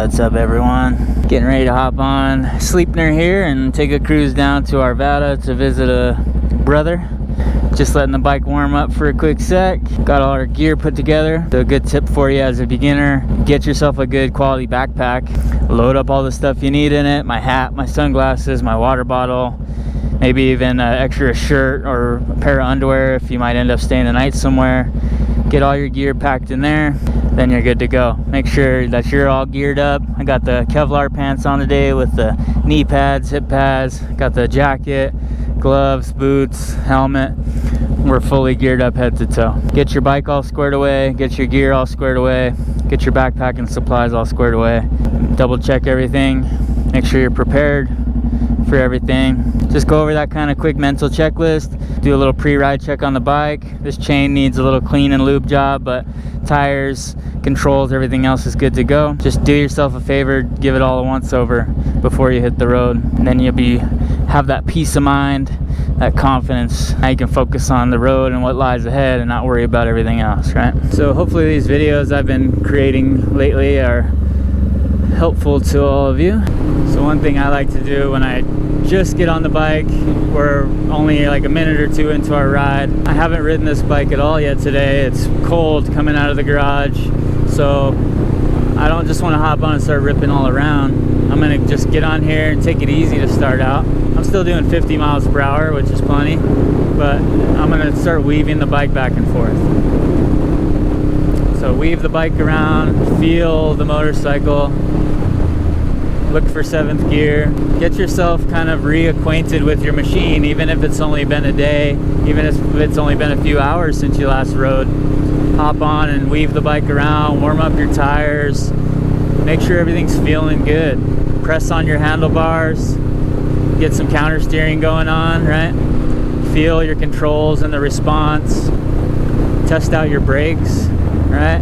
What's up, everyone? Getting ready to hop on Sleipner here and take a cruise down to Arvada to visit a brother. Just letting the bike warm up for a quick sec. Got all our gear put together. So a good tip for you as a beginner, get yourself a good quality backpack. Load up all the stuff you need in it. My hat, my sunglasses, my water bottle, maybe even an extra shirt or a pair of underwear if you might end up staying the night somewhere. Get all your gear packed in there, then you're good to go. Make sure that you're all geared up. I got the Kevlar pants on today with the knee pads, hip pads, got the jacket, gloves, boots, helmet. We're fully geared up head to toe. Get your bike all squared away, get your gear all squared away, get your backpack and supplies all squared away. Double check everything, make sure you're prepared for everything. Just go over that kind of quick mental checklist. Do a little pre-ride check on the bike. This chain needs a little clean and lube job, but tires, controls, everything else is good to go. Just do yourself a favor, give it all a once over before you hit the road. And then you'll have that peace of mind, that confidence. Now you can focus on the road and what lies ahead and not worry about everything else, right? So hopefully these videos I've been creating lately are helpful to all of you. So one thing I like to do when I just get on the bike, we're only like a minute or two into our ride. I haven't ridden this bike at all yet today. It's cold coming out of the garage, so I don't just want to hop on and start ripping all around. I'm gonna just get on here and take it easy to start out. I'm still doing 50 miles per hour, which is plenty, but I'm gonna start weaving the bike back and forth. So weave the bike around, feel the motorcycle, look for 7th gear. Get yourself kind of reacquainted with your machine, even if it's only been a day, even if it's only been a few hours since you last rode. Hop on and weave the bike around, warm up your tires, make sure everything's feeling good. Press on your handlebars, get some counter steering going on, right? Feel your controls and the response. Test out your brakes, right?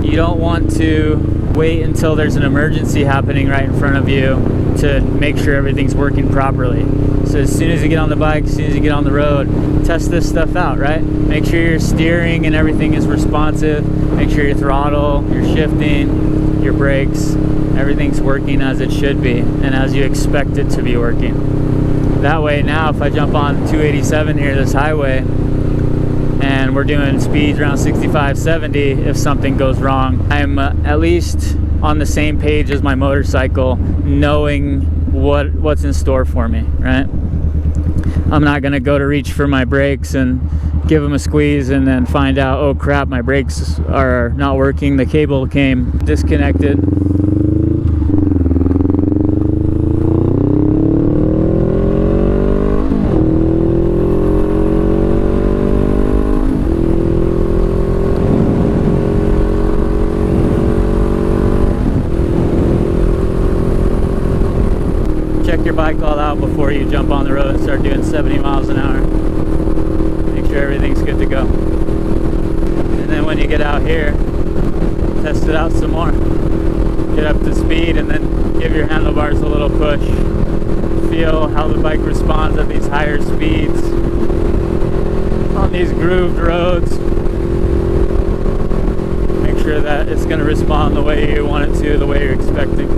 You don't want to wait until there's an emergency happening right in front of you to make sure everything's working properly. So as soon as you get on the bike, as soon as you get on the road, test this stuff out, right? Make sure your steering and everything is responsive. Make sure your throttle, your shifting, your brakes, everything's working as it should be and as you expect it to be working. That way now if I jump on 287 here, this highway, and we're doing speeds around 65, 70, if something goes wrong, I'm at least on the same page as my motorcycle, knowing what's in store for me, right? I'm not gonna go to reach for my brakes and give them a squeeze and then find out, oh crap, my brakes are not working, the cable came disconnected. Check your bike all out before you jump on the road and start doing 70 miles an hour. Make sure everything's good to go. And then when you get out here, test it out some more. Get up to speed and then give your handlebars a little push. Feel how the bike responds at these higher speeds on these grooved roads. Make sure that it's going to respond the way you want it to, the way you're expecting.